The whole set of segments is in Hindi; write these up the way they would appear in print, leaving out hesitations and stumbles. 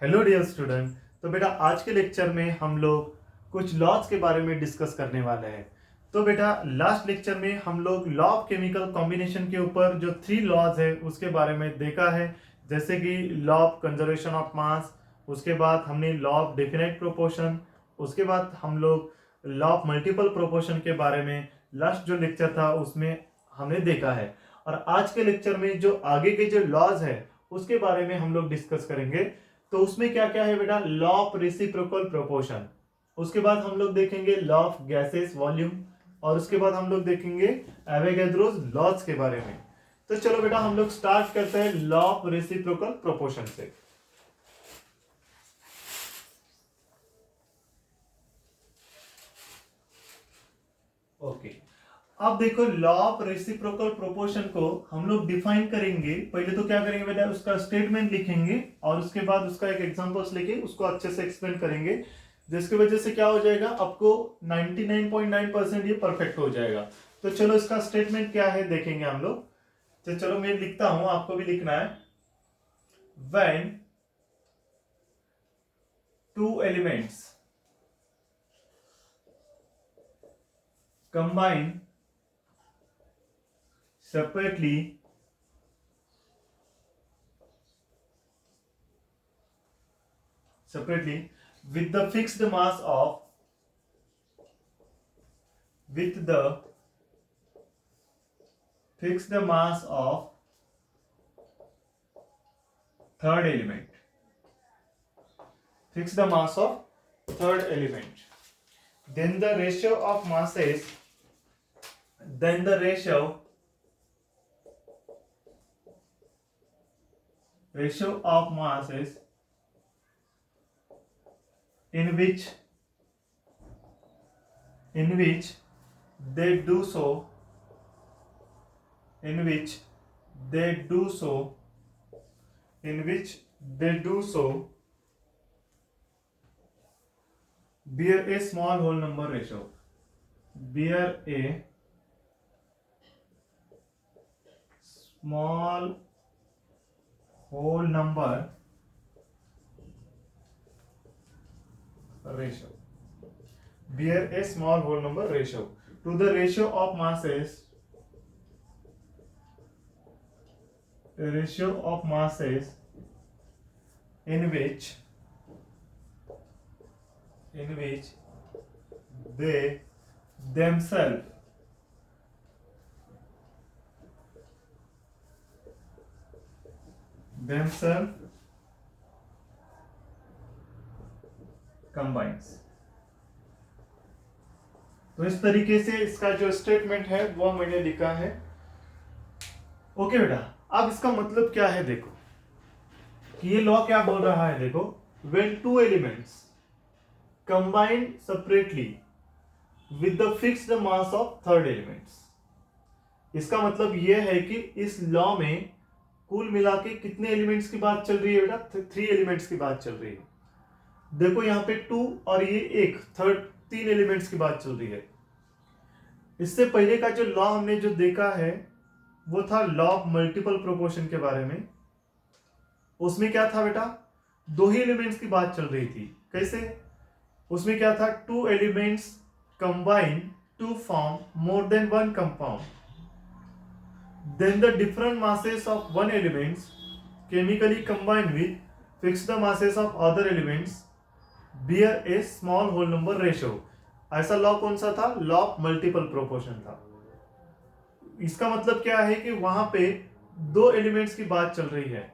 Hello dear student. तो बेटा आज के लेक्चर में हम लोग कुछ लॉज के बारे में डिस्कस करने वाले हैं। तो बेटा लास्ट लेक्चर में हम लोग लॉ ऑफ केमिकल कॉम्बिनेशन के ऊपर जो 3 लॉज है उसके बारे में देखा है, जैसे कि law of conservation of mass, उसके बाद हमने लॉ ऑफ डेफिनेट प्रोपोर्शन, उसके बाद हम लोग लॉ ऑफ मल्टीपल प्रोपोर्शन के बारे में लास्ट जो लेक्चर था उसमें हमने देखा है। और आज के लेक्चर में जो आगे के जो लॉज है उसके बारे में हम लोग डिस्कस करेंगे। तो उसमें क्या क्या है बेटा, लॉ ऑफ रेसिप्रोकल प्रोपोर्शन, उसके बाद हम लोग देखेंगे लॉ ऑफ गैसेस वॉल्यूम, और उसके बाद हम लोग देखेंगे एवोगैड्रोस लॉज के बारे में। तो चलो बेटा हम लोग स्टार्ट करते हैं लॉ ऑफ रेसिप्रोकल प्रोपोर्शन से। ओके, अब देखो लॉ ऑफ रेसिप्रोकल प्रोपोर्शन को हम लोग डिफाइन करेंगे। पहले तो क्या करेंगे बेटा, उसका स्टेटमेंट लिखेंगे और उसके बाद उसका एक एग्जांपल्स लेके उसको अच्छे से एक्सप्लेन करेंगे, जिसकी वजह से क्या हो जाएगा, आपको 99.9% ये परफेक्ट हो जाएगा। तो चलो इसका स्टेटमेंट क्या है देखेंगे हम लोग। तो चलो मैं लिखता हूं, आपको भी लिखना है। When two elements combine separately with the fixed mass of third element, then the ratio of masses in which they do so bear a small whole number ratio, bear a small whole number ratio to the ratio of masses in which they themselves combines। तो इस तरीके से इसका जो स्टेटमेंट है वो मैंने लिखा है। ओके बेटा, अब इसका मतलब क्या है देखो कि ये लॉ क्या बोल रहा है। देखो, when two elements combine separately with the fixed mass of third elements, इसका मतलब यह है कि इस लॉ में कुल मिला के कितने एलिमेंट्स की बात चल रही है बेटा, 3 एलिमेंट्स की बात चल रही है। देखो यहाँ पे 2 और ये एक थर्ड 3 एलिमेंट्स की बात चल रही है। इससे पहले का जो लॉ हमने जो देखा है वो था लॉ ऑफ मल्टीपल प्रोपोर्शन के बारे में। उसमें क्या था बेटा, 2 ही एलिमेंट्स की बात चल रही थी। कैसे? उसमें क्या था, 2 elements combine to form more than one compound, then the different masses of one elements chemically combined with fixed masses of other elements bear a small whole number ratio। ऐसा लॉ कौन सा था? लॉ ऑफ मल्टीपल प्रोपोर्शन था। इसका मतलब क्या है कि वहां पे 2 एलिमेंट्स की बात चल रही है,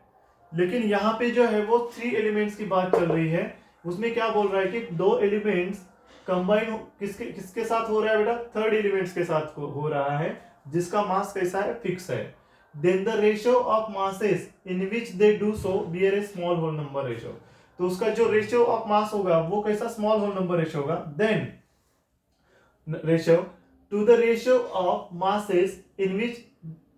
लेकिन यहाँ पे जो है वो 3 एलिमेंट्स की बात चल रही है। उसमें क्या बोल रहा है कि 2 एलिमेंट्स कंबाइन किसके साथ हो रहा है बेटा, थर्ड एलिमेंट्स के साथ हो रहा है, जिसका मास कैसा है, फिक्स है। Then the ratio of masses in which they do so bear a small whole number ratio. तो उसका जो रेशियो ऑफ मास होगा वो कैसा, स्मॉल होल नंबर रेशियो होगा। Then ratio to the ratio of masses in which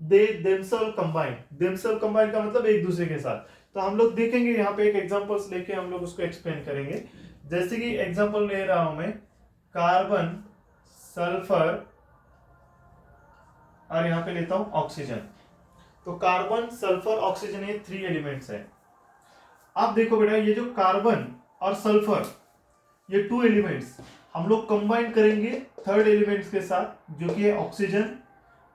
they themselves combine का मतलब एक दूसरे के साथ। तो हम लोग देखेंगे यहाँ पे एक एग्जांपल्स लेके हम लोग उसको एक्सप्लेन करेंगे। जैसे कि एग्जांपल ले रहा हूं मैं, कार्बन, सल्फर और यहां पे लेता हूं ऑक्सीजन। तो कार्बन, सल्फर, ऑक्सीजन, ये 3 एलिमेंट्स है। आप देखो बेटा, ये जो कार्बन और सल्फर, ये टू एलिमेंट्स हम लोग कंबाइन करेंगे थर्ड एलिमेंट्स के साथ, जो कि है ऑक्सीजन।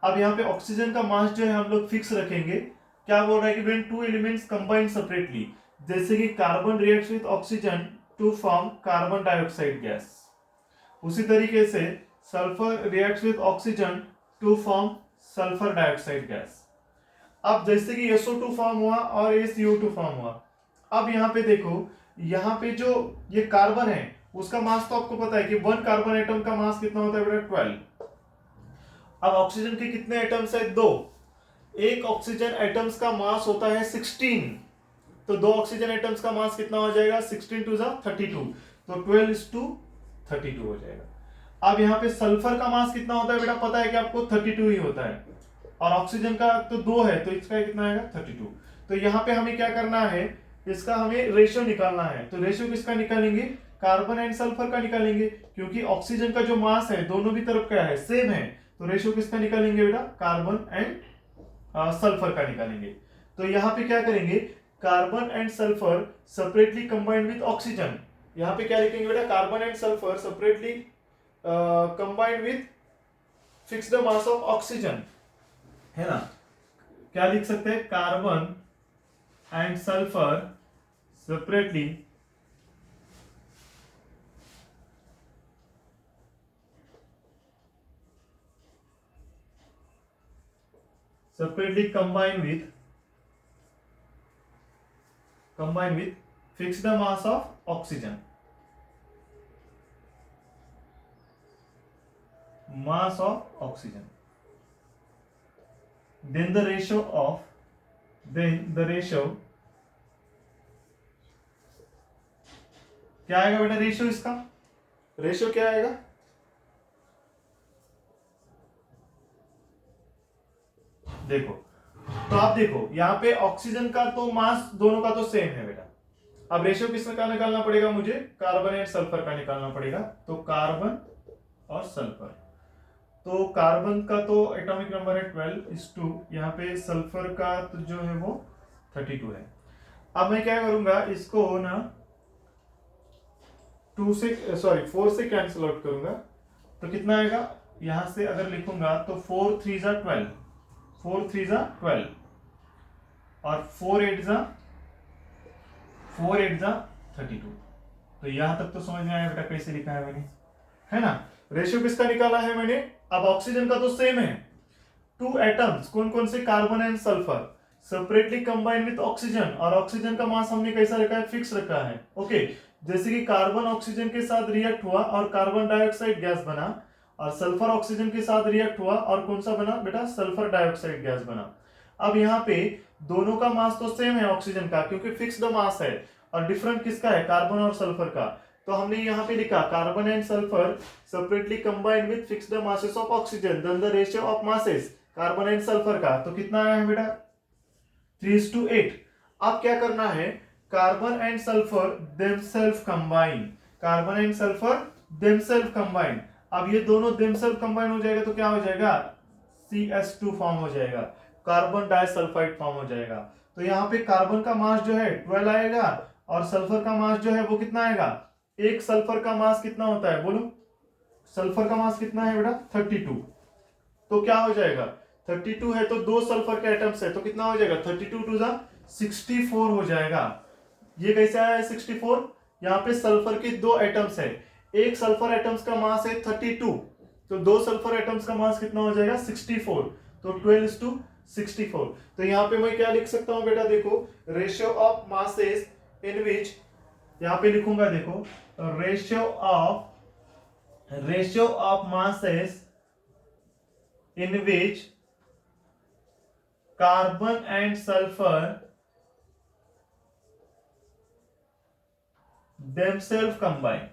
अब यहाँ पे ऑक्सीजन का मास जो है हम लोग फिक्स रखेंगे। क्या बोल रहा है कि when two elements combine separately, जैसे कि carbon reacts with oxygen to form carbon dioxide gas, उसी तरीके से sulphur reacts with oxygen to form sulphur dioxide gas. अब जैसे कि SO2 फॉर्म हुआ और ये CO2 फॉर्म हुआ, अब यहाँ पे देखो, यहाँ पे जो ये कार्बन है उसका मास तो आपको पता है कि वन कार्बन एटम का मास कितना होता है बेटा, 12। अब ऑक्सीजन के कितने एटम्स है, दो। एक ऑक्सीजन एटम्स का मास होता है 16, तो दो ऑक्सीजन एटम्स का मास कितना हो जाएगा, 16 टू 32, तो 12:32 हो जाएगा। अब यहाँ पे सल्फर का मास कितना होता है बेटा, पता है कि आपको 32 ही होता है, और ऑक्सीजन का तो दो है, तो इसका कितना आएगा, 32। तो यहाँ पे हमें क्या करना है, इसका हमें रेशियो निकालना है। तो रेशियो किसका निकालेंगे, कार्बन एंड सल्फर का निकालेंगे, क्योंकि ऑक्सीजन का जो मास है दोनों भी तरफ क्या है, सेम है। तो रेशियो किसका निकालेंगे बेटा, कार्बन एंड सल्फर का निकालेंगे। तो यहाँ पे क्या करेंगे, carbon and sulphur separately combined with oxygen. यहाँ पे क्या लिखेंगे बेटा, carbon and sulphur separately combined with fix the mass of oxygen, है ना। क्या लिख सकते हैं, carbon and sulphur separately combined with fix the mass of oxygen, then the ratio क्या आएगा बेटा, रेशियो, इसका रेशियो क्या आएगा, देखो। तो आप देखो यहाँ पे ऑक्सीजन का तो मास दोनों का तो सेम है बेटा। अब रेशियो किसका निकालना पड़ेगा मुझे, कार्बन एंड सल्फर का निकालना पड़ेगा। तो कार्बन और सल्फर, तो कार्बन का तो एटॉमिक नंबर है 12:2, यहाँ पे सल्फर का तो जो है वो 32 है। अब मैं क्या करूंगा, इसको ना 4 से कैंसिल आउट करूंगा, तो कितना आएगा, यहां से अगर लिखूंगा तो 4 3 जा 12, 4 3 जा 12, और 4 8 जा 32। तो यहां तक तो समझ में आया बेटा कैसे लिखा है मैंने, है ना। रेशियो किसका निकाला है मैंने, अब ऑक्सीजन का तो सेम है, टू एटम्स कौन कौन से, carbon and sulphur separately combined with oxygen, और ऑक्सीजन का मास हमने कैसा रखा है, फिक्स रखा है। ओके, जैसे कि कार्बन ऑक्सीजन के साथ रिएक्ट हुआ और कार्बन डाइऑक्साइड गैस बना, और सल्फर ऑक्सीजन के साथ रिएक्ट हुआ और कौन सा बना बेटा, सल्फर डाइऑक्साइड गैस बना। अब यहाँ पे दोनों का मास तो सेम है ऑक्सीजन का, क्योंकि फिक्स द मास है, और डिफरेंट किसका है, कार्बन और सल्फर का। तो हमने यहाँ पे लिखा carbon and sulphur separately combined with fix the masses of oxygen, then the ratio of masses carbon and sulphur का, तो कितना आया है बेटा, 3:8। अब क्या करना है, carbon and sulphur themselves combine, carbon and sulphur themselves combine. अब ये दोनों देमसेल्फ कंबाइन हो जाएगा तो क्या हो जाएगा, CS2 फॉर्म हो जाएगा, कार्बन डाइसल्फाइड फॉर्म हो जाएगा। तो यहाँ पे कार्बन का मास जो है 12 आएगा, और सल्फर का मास जो है वो कितना आएगा, एक सल्फर का मास कितना होता है, बोलो, सल्फर का मास कितना है बेटा, 32। तो क्या हो जाएगा, 32 है तो दो सल्फर के एटम्स है, तो कितना हो जाएगा, 32 टू 64 हो जाएगा। ये कैसे आया है 64, यहाँ पे सल्फर के दो एटम्स है, एक सल्फर एटम्स का मास है 32, तो दो सल्फर एटम्स का मास कितना हो जाएगा, 64, तो 12:64। तो यहाँ पे मैं क्या लिख सकता हूँ बेटा, देखो, रेशियो ऑफ मासेस इन विच, यहाँ पे लिखूंगा, देखो, ratio of masses in which carbon and sulfur themselves combine,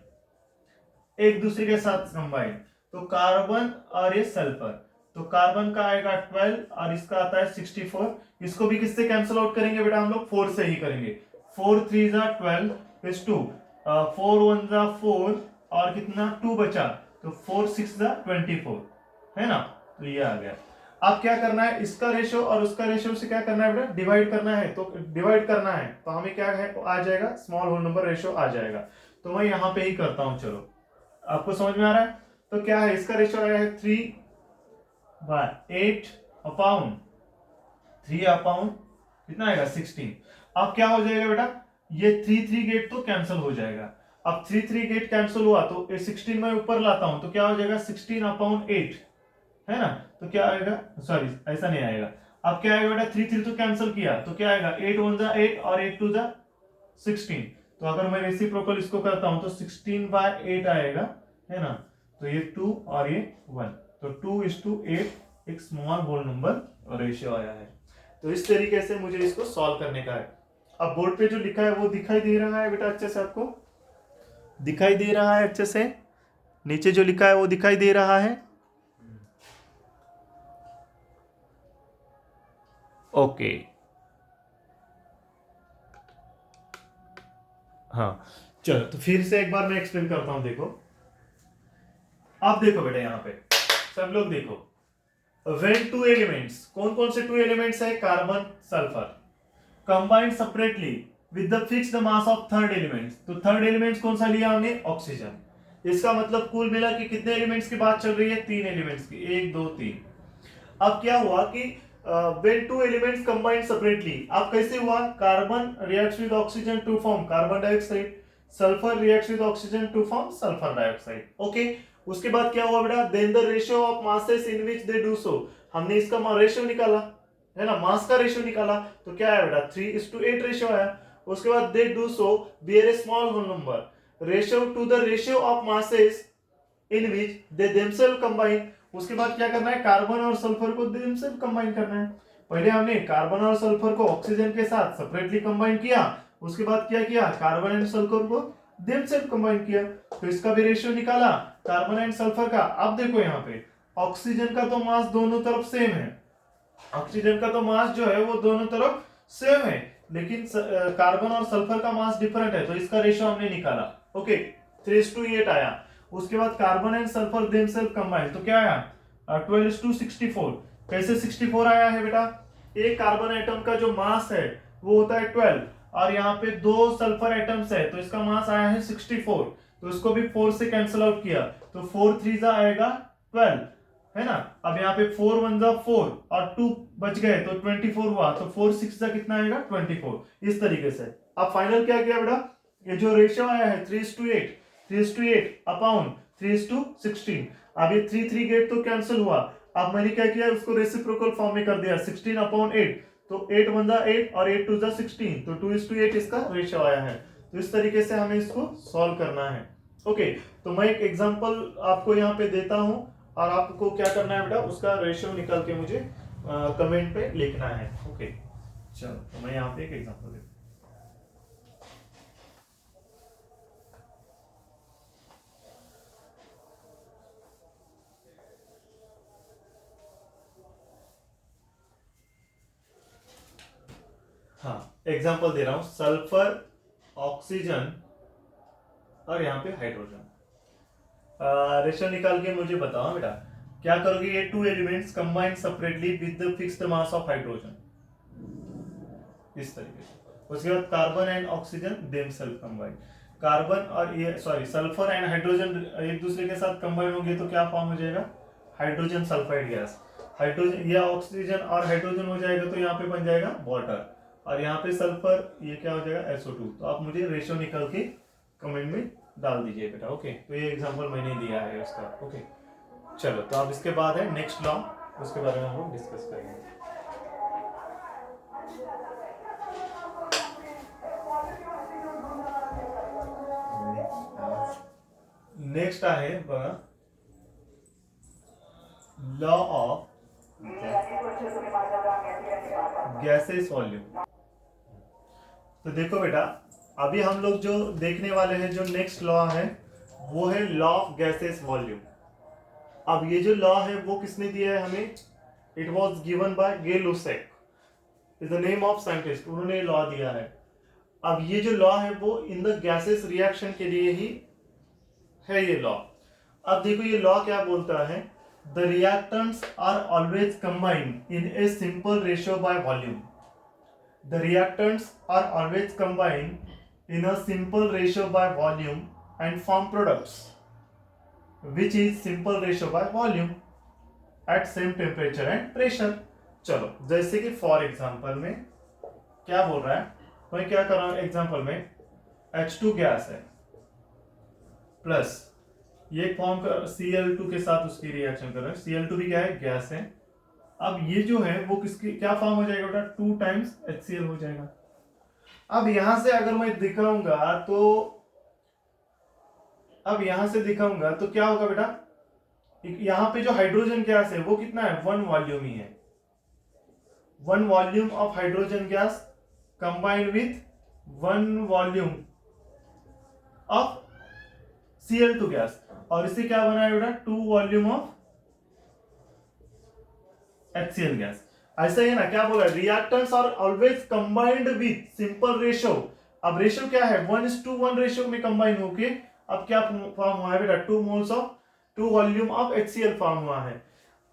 एक दूसरे के साथ कंबाइन। तो कार्बन और ये सल्फर, तो कार्बन का आएगा 12 और इसका आता है 64। इसको भी किससे कैंसिल आउट करेंगे बेटा, हम लोग 4 से ही करेंगे। 4 3 जा 12 प्लस 2, 4 1 जा 4, और कितना 2 बचा, तो 4 6 जा 24, है ना। तो ये आ गया। अब क्या करना है, इसका रेशियो और उसका रेशियो से क्या करना है बेटा, डिवाइड करना है। तो डिवाइड करना है तो हमें क्या है आ जाएगा, स्मॉल होल नंबर रेशियो आ जाएगा। तो मैं यहाँ पे ही करता हूँ, चलो आपको समझ में आ रहा है। तो क्या है, इसका रेशियो आया है 3/8 अपॉन 3 अपॉन कितना आएगा 16। अब क्या हो जाएगा बेटा, ये 3 गेट तो कैंसिल हो जाएगा। अब 3 गेट कैंसिल हुआ तो 16 मैं ऊपर लाता हूं तो क्या हो जाएगा 16 अपॉन 8, है ना। तो क्या आएगा, सॉरी ऐसा नहीं आएगा। अब क्या आएगा बेटा, 3 तो कैंसिल किया तो क्या आएगा 8 1 जा 8 और 8 2 जा 16। तो अगर मैं रेसिप्रोकल इसको करता हूं तो 16/8 आएगा, है ना। तो ये 2 और ये 1, तो 2:8 एक स्मॉल होल नंबर रेशियो आया है। तो इस तरीके से मुझे इसको सॉल्व करने का है। अब बोर्ड पे जो लिखा है वो दिखाई दे रहा है बेटा, अच्छे से आपको दिखाई दे रहा है, अच्छे से नीचे जो लिखा है वो दिखाई दे रहा है। ओके, हाँ चलो, तो फिर से एक बार मैं एक्सप्लेन करता हूं। देखो, आप देखो बेटा, यहाँ पे सब लोग देखो, when two elements, कौन कौन से 2 एलिमेंट्स है, carbon sulphur, combined separately with the fixed mass of third element। तो थर्ड एलिमेंट्स कौन सा लिया हमने, ऑक्सीजन। इसका मतलब कुल मिला के कितने एलिमेंट्स की बात चल रही है, 3 एलिमेंट्स की, 1 2 3। अब क्या हुआ कि when two elements combined separately, अब कैसे हुआ, carbon reacts with oxygen to form carbon dioxide, sulphur reacts with oxygen to form sulphur dioxide. Okay, उसके बाद क्या हुआ बेटा, then the ratio of masses in which they do so, हमने इसका रेशियो निकाला, है ना, मास का रेशियो निकाला। तो क्या है बेटा 3:8 रेशियो आया। उसके बाद they do so bear a small whole number ratio to the ratio of masses in which they themselves combine। उसके बाद क्या करना है, कार्बन और सल्फर को themselves कंबाइन करना है। पहले हमने कार्बन और सल्फर को ऑक्सीजन के साथ सेपरेटली कंबाइन किया, उसके बाद क्या किया, कार्बन एंड सल्फर को themselves कंबाइन किया, तो इसका भी रेशियो निकाला कार्बन एंड सल्फर का। अब देखो यहाँ पे ऑक्सीजन का तो मास दोनों तरफ सेम है, ऑक्सीजन का तो मास जो है वो दोनों तरफ सेम है, लेकिन कार्बन और सल्फर का मास डिफरेंट है, तो इसका रेशियो हमने निकाला। ओके, 3:8 आया। उसके बाद carbon and sulphur themselves combine, तो क्या आया 12:64। कैसे 64 आया है बेटा, एक कार्बन एटम का जो मास है वो होता है 12, और यहाँ पे 2 सल्फर एटम्स है तो इसका मास आया है 64। तो इसको भी 4 से कैंसिल आउट किया तो 4 3 आएगा 12, है ना। अब यहाँ पे 4 1 4 और 2 बच गए तो 24 हुआ, तो 4 6 कितना आएगा 24। इस तरीके से अब फाइनल क्या किया बेटा, ये जो रेशियो आया है 3:8 अपॉन 3:16। अब ये 3 गेट तो कैंसिल हुआ, अब मैंने क्या किया, उसको रेसिप्रोकल फॉर्म में कर दिया 16/8। तो 8 1 8 और 8 2 16, तो 2:8 इसका रेशियो आया है। तो इस तरीके से हमें इसको सॉल्व करना है। ओके, तो मैं एक एग्जांपल आपको यहाँ पे देता हूं और आपको क्या करना है बेटा, उसका रेशियो निकाल के मुझे कमेंट पे लिखना है। ओके, चलो, तो मैं यहाँ पे एक एग्जांपल देता हूं। हाँ, एग्जांपल दे रहा हूं, सल्फर, ऑक्सीजन और यहाँ पे हाइड्रोजन। रेशियो निकाल के मुझे बताओ बेटा, क्या करोगे, ये 2 elements combine separately with the fixed mass of hydrogen, इस तरीके से। उसके बाद carbon and oxygen themselves combine, carbon और ये सॉरी सल्फर एंड हाइड्रोजन एक दूसरे के साथ कंबाइन होंगे तो क्या फॉर्म हो जाएगा, हाइड्रोजन सल्फाइड गैस। हाइड्रोजन या ऑक्सीजन और हाइड्रोजन हो जाएगा तो यहाँ पे बन जाएगा वाटर, और यहाँ पे सल्फर ये क्या हो जाएगा SO2। तो आप मुझे रेशियो निकाल के कमेंट में डाल दीजिए बेटा। ओके, तो ये एग्जांपल मैंने दिया है उसका। ओके, चलो, तो अब इसके बाद है नेक्स्ट लॉ, उसके बारे में हम लोग डिस्कस करेंगे। नेक्स्ट आहे बघा, लॉ ऑफ गैसेस वॉल्यूम। तो देखो बेटा, अभी हम लोग जो देखने वाले हैं, जो नेक्स्ट लॉ है वो है लॉ ऑफ गैसेस वॉल्यूम। अब ये जो लॉ है वो किसने दिया है हमें, it was given by Gay Lussac, is the name of scientist, उन्होंने लॉ दिया है। अब ये जो लॉ है वो इन द गैसेस रिएक्शन के लिए ही है ये लॉ। अब देखो ये लॉ क्या बोलता है the reactants are always combined in a simple ratio by volume. The reactants are always combined in a simple ratio by volume and form products, which is simple ratio by volume at same temperature and pressure. चलो जैसे कि फॉर एग्जांपल में क्या बोल रहा है, मैं क्या कर रहा हूं एग्जांपल में H2 गैस है प्लस ये फॉर्म कर Cl2 के साथ उसकी रिएक्शन कर रहा है, Cl2 भी क्या है गैस है। अब ये जो है वो किसकी क्या फॉर्म हो जाएगा बेटा, 2 टाइम्स HCl हो जाएगा। अब यहां से अगर मैं दिखाऊंगा तो क्या होगा बेटा, यहां पे जो हाइड्रोजन गैस है वो कितना है, 1 वॉल्यूम ही है। 1 volume of hydrogen gas combined with 1 volume of Cl2 gas, और इससे क्या बना है बेटा, 2 वॉल्यूम ऑफ HCl गैस। ऐसा ही है ना, क्या बोला, reactants are always combined with simple ratio. अब रेशियो क्या है, 1:1 रेशियो में कंबाइन होके अब क्या फॉर्म हुआ है बेटा, 2 moles of 2 volume of HCl form हुआ है।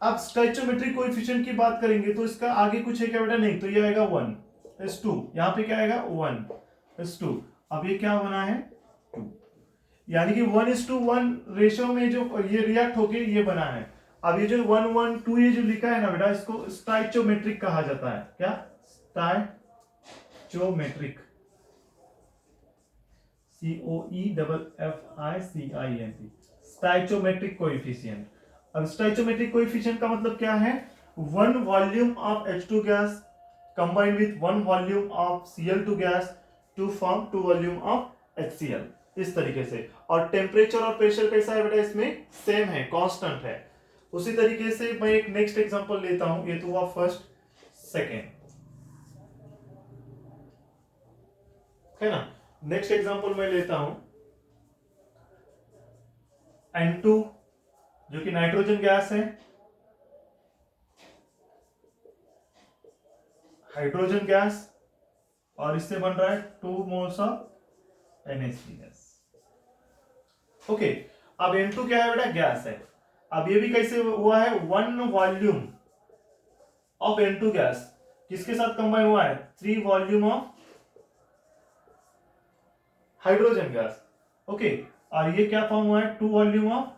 अब स्टोइचोमेट्रिक कोएफिशिएंट की बात करेंगे तो इसका आगे कुछ है क्या बेटा, नहीं, तो ये आएगा 1:2, यहां पे क्या आएगा 1:2। अब ये क्या बना है 2, यानी कि 1:1 रेशियो में जो ये रिएक्ट होके ये बना है। अब ये जो 1:1:2 ये जो लिखा है ना बेटा, इसको स्टाइचोमेट्रिक कहा जाता है। क्या, स्टाइचोमेट्रिक, COEFFICIENT, स्टाइचोमेट्रिक कोएफिशिएंट। अब स्टाइचोमेट्रिक कोएफिशिएंट का मतलब क्या है, 1 volume of H2 gas combined with 1 volume of Cl2 gas to form 2 volume of HCl, इस तरीके से। और टेम्परेचर और प्रेशर कैसा है बेटा, इसमें सेम है, कांस्टेंट है। उसी तरीके से मैं एक नेक्स्ट एग्जांपल लेता हूं, ये तो हुआ फर्स्ट, सेकेंड, है ना। नेक्स्ट एग्जांपल मैं लेता हूं N2, जो कि नाइट्रोजन गैस है, हाइड्रोजन गैस, और इससे बन रहा है 2 moles of NH3 gas. Okay, अब N2 क्या है बेटा, गैस है। अब ये भी कैसे हुआ है, 1 वॉल्यूम ऑफ N2 गैस किसके साथ कंबाइन हुआ है, 3 volume of hydrogen gas. Okay, और ये क्या फॉर्म हुआ है, 2 volume of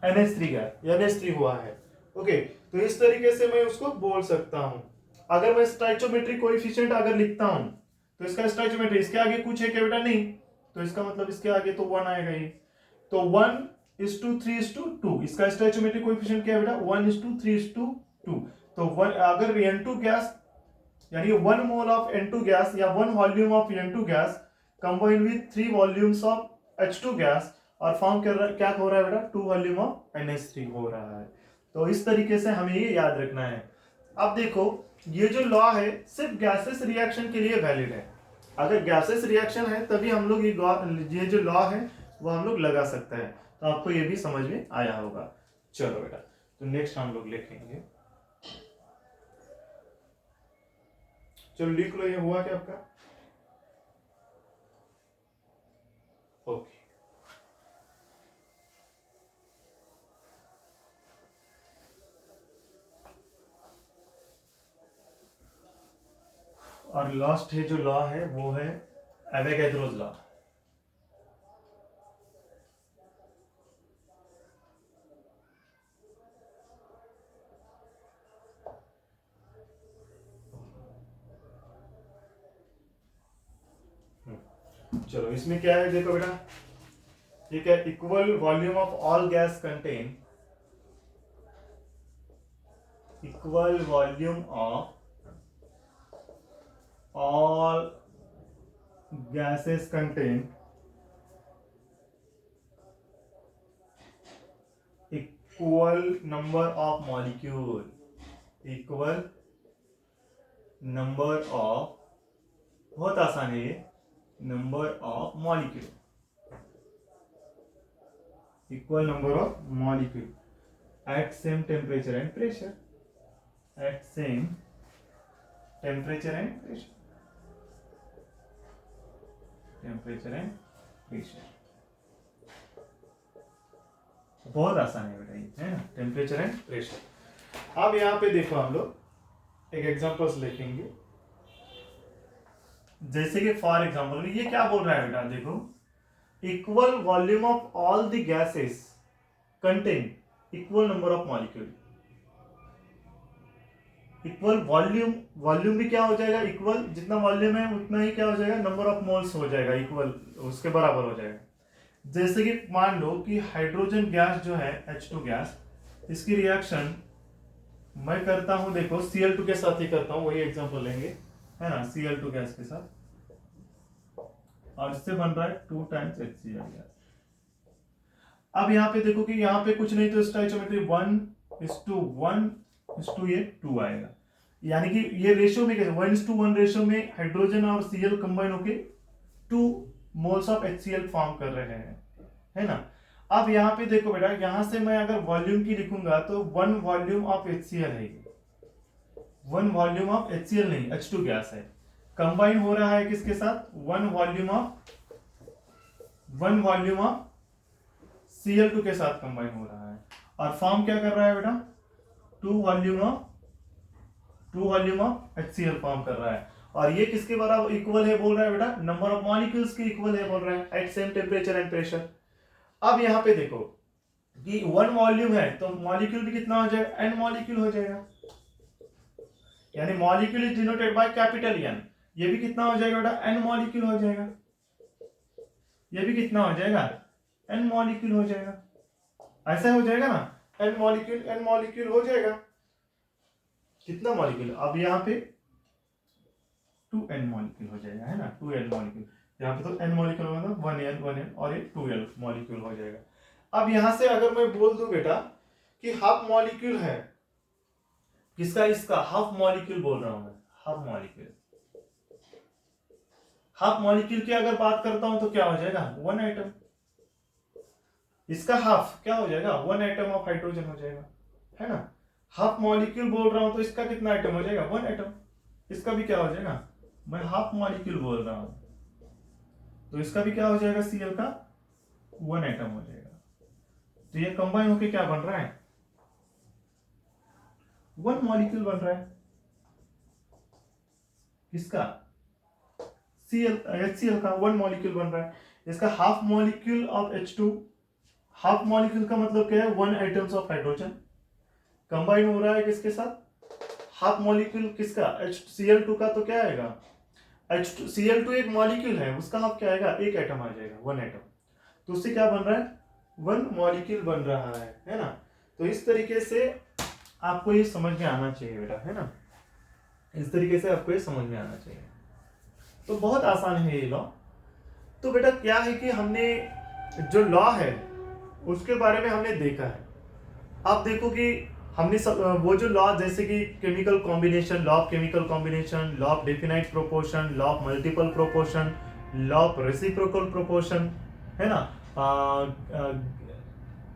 NH3 gas, NH3 हुआ है। ओके, तो इस तरीके से मैं उसको बोल सकता हूं। अगर मैं स्टाइचोमेट्रिक कोएफिशिएंट अगर लिखता हूं तो इसका स्टाइचोमेट्री, इसके आगे कुछ है क्या बेटा, नहीं, तो इसका मतलब इसके आगे तो 1 आएगा ही। तो 1:3:2, इसका स्टोइचोमेट्रिक कोएफिशिएंट क्या है बेटा, 1:3:2। तो अगर N2 गैस यानी 1 मोल ऑफ N2 गैस या 1 volume of N2 gas combined with 3 volumes of H2 gas और फॉर्म कर रहा क्या हो रहा है बेटा, 2 वॉल्यूम ऑफ NH3 हो रहा है। तो इस तरीके से हमें ये याद रखना है। अब देखो, ये जो लॉ है सिर्फ गैसेस रिएक्शन के लिए वैलिड है। अगर गैसेस रिएक्शन है तभी हम लोग ये जो लॉ है वो हम लोग लगा सकते हैं। तो आपको ये भी समझ में आया होगा। चलो बेटा, तो नेक्स्ट हम लोग लिखेंगे, चलो लिख लो, ये हुआ क्या आपका, ओके। और लास्ट है जो लॉ है वो है एवोगैड्रोस लॉ। चलो इसमें क्या है देखो बेटा, ठीक है, equal volume of all gas contain, equal volume of all gases contain equal number of molecule, equal number of, बहुत आसान है ये, number of molecule, equal number of molecule at same temperature and pressure, at same temperature and pressure, temperature and pressure। बहुत आसान है बेटा ये, है ना, टेम्परेचर एंड प्रेशर। अब यहाँ पे देखो हम लोग एक एग्जांपल्स लिखेंगे, जैसे कि फॉर एग्जांपल ये क्या बोल रहा है बेटा, देखो equal volume of all the gases contain equal number of molecule. Equal volume, volume भी क्या हो जाएगा, इक्वल, जितना वॉल्यूम है उतना ही क्या हो जाएगा, नंबर ऑफ मोल्स हो जाएगा, इक्वल उसके बराबर हो जाएगा। जैसे कि मान लो कि हाइड्रोजन गैस जो है H2 गैस, इसकी रिएक्शन मैं करता हूं, देखो Cl2 के साथ ही करता हूं, वही एग्जांपल लेंगे, है ना, Cl2 गैस के साथ, और इससे बन रहा है 2 टाइम्स HCl गैस। अब यहाँ पे देखो कि यहाँ पे कुछ नहीं तो स्टोइचियोमेट्री 1:1 ये 2 आएगा, यानी कि ये रेशियो में कैसे 1:1 रेशियो में हाइड्रोजन और Cl कंबाइन होके 2 मोल्स ऑफ HCl फॉर्म कर रहे हैं, है ना। अब यहाँ पे देखो बेटा, यहाँ से मैं अगर वॉल्यूम की लिखूंगा तो 1 वॉल्यूम ऑफ HCl है, 1 वॉल्यूम ऑफ HCl नहीं, H2 गैस है, कंबाइन हो रहा है किसके साथ, 1 वॉल्यूम ऑफ Cl2 के साथ कंबाइन हो रहा है, और फॉर्म क्या कर रहा है बेटा, 2 वॉल्यूम ऑफ HCl फॉर्म कर रहा है, और ये किसके बराबर इक्वल है बोल रहा है बेटा, नंबर ऑफ मॉलिक्यूल्स के इक्वल है बोल रहा है at same temperature and pressure. अब यहाँ पे देखो कि 1 वॉल्यूम है तो मॉलिक्यूल भी कितना हो जाएगा, n मॉलिक्यूल हो जाएगा, यानी molecule is denoted by capital N, ये भी कितना हो जाएगा बेटा, n मॉलिक्यूल हो जाएगा, ये भी कितना हो जाएगा, n मॉलिक्यूल हो जाएगा, ऐसा हो जाएगा ना, n मॉलिक्यूल हो जाएगा, कितना मॉलिक्यूल, अब यहाँ पे 2n मॉलिक्यूल हो जाएगा, है ना, 2n मॉलिक्यूल, यहाँ पे तो n मॉलिक्यूल होगा, 1n और ये 2l मॉलिक्यूल हो जाएगा। अब यहां से अगर मैं बोल दूं बेटा कि हाफ मॉलिक्यूल है किसका, इसका हाफ मॉलिक्यूल बोल रहा हूं मैं, हाफ मॉलिक्यूल की अगर बात करता हूं तो क्या हो जाएगा, 1 एटम, इसका हाफ क्या हो जाएगा, 1 एटम ऑफ हाइड्रोजन हो जाएगा, है ना। हाफ मॉलिक्यूल बोल रहा हूं तो इसका कितना एटम हो जाएगा, 1 एटम, इसका भी क्या हो जाएगा, मैं हाफ मॉलिक्यूल बोल रहा हूं तो इसका भी क्या हो जाएगा, Cl का 1 एटम हो जाएगा, तो ये कंबाइन होके क्या बन रहा है, 1 मॉलिक्यूल बन रहा है, किसका, HCl का 1 मॉलिक्यूल बन रहा है। इसका half molecule of H2, half molecule का मतलब क्या है, 1 एटम्स ऑफ हाइड्रोजन कंबाइन हो रहा है किसके साथ, हाफ मॉलिक्यूल किसका, Cl2 का, तो क्या आएगा, Cl2 एक मॉलिक्यूल है, उसका हाफ क्या आएगा, 1 एटम आ जाएगा, 1 एटम, तो उससे क्या बन रहा है, 1 मॉलिक्यूल बन रहा है ना। तो इस तरीके से आपको ये समझ में आना चाहिए बेटा, है ना, इस तरीके से आपको ये समझ में आना चाहिए। तो बहुत आसान है ये लॉ। तो बेटा क्या है कि हमने जो लॉ है उसके बारे में हमने देखा है। आप देखो कि हमने वो जो लॉ, जैसे कि chemical combination, law of chemical combination, law of definite proportion, law of multiple proportion, law of reciprocal proportion, है ना,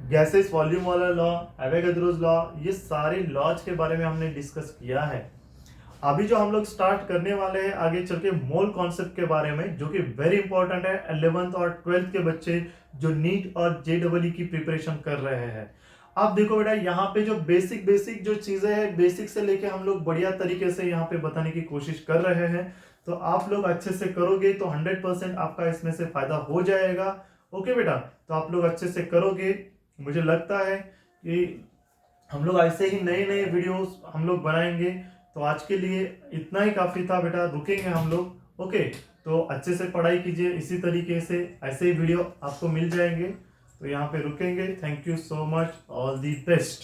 गैसेस वॉल्यूम वाला लॉ, एवोगाड्रोस लॉ, ये सारे लॉज के बारे में हमने डिस्कस किया है। अभी जो हम लोग स्टार्ट करने वाले हैं आगे चल के मोल कॉन्सेप्ट के बारे में, जो कि वेरी इंपॉर्टेंट है 11th और 12th के बच्चे जो नीट और JEE की प्रिपरेशन कर रहे हैं। आप देखो बेटा यहाँ पे जो बेसिक जो चीजें हैं, बेसिक से लेके हम लोग बढ़िया तरीके से यहाँ पे बताने की कोशिश कर रहे हैं। तो आप लोग अच्छे से करोगे तो 100% आपका इसमें से फायदा हो जाएगा। ओके बेटा, तो आप लोग अच्छे से करोगे, मुझे लगता है कि हम लोग ऐसे ही नए नए वीडियोस हम लोग बनाएंगे। तो आज के लिए इतना ही काफी था बेटा, रुकेंगे हम लोग। ओके, तो अच्छे से पढ़ाई कीजिए, इसी तरीके से ऐसे ही वीडियो आपको मिल जाएंगे। तो यहाँ पे रुकेंगे। Thank you so much, all the best.